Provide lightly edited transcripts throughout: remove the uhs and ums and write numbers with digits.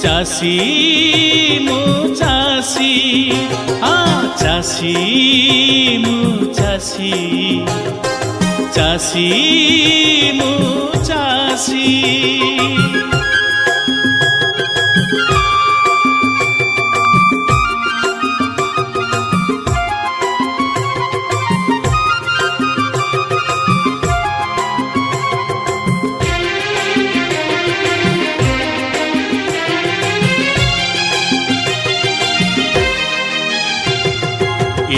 चासी मु चासी चासी मु चासी चासी मु चासी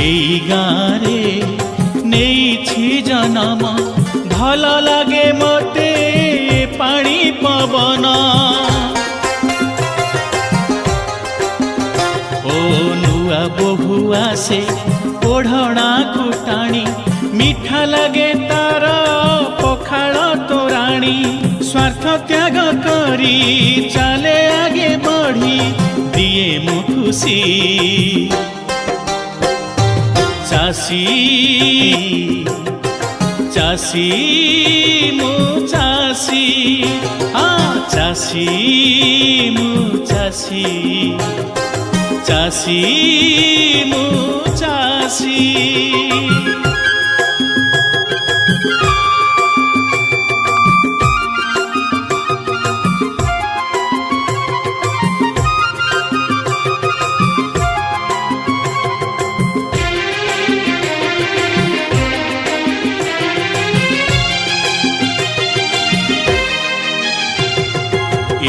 एई गारे नेइछि जन्म भल लागे मते पानी पवन ओ नुआ बहु आसे ओढ़णा कुटाणी मीठा लागे तार पखाल तोराणी स्वार्थ त्याग करी चले आगे बढ़ी दिए मु खुशी चासी चासी मु चासी चासी मु चासी चासी मु चासी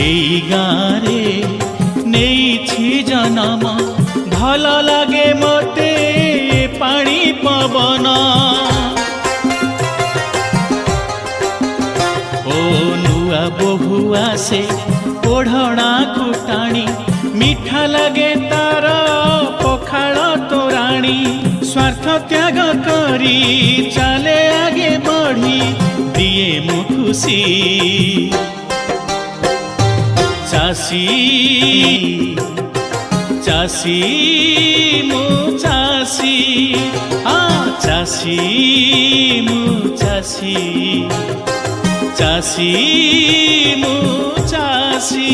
एई गारे नेइछि जन्म भल लागे मते पानी पवन ओ नुआ बहु आसे ओढ़णा कुटाणी मीठा लागे तार पखाल तोराणी स्वार्थ त्याग करी चले आगे बढ़ी दिए मु खुशी चासी चासी मु चासी चासी मु चासी चासी मु चासी।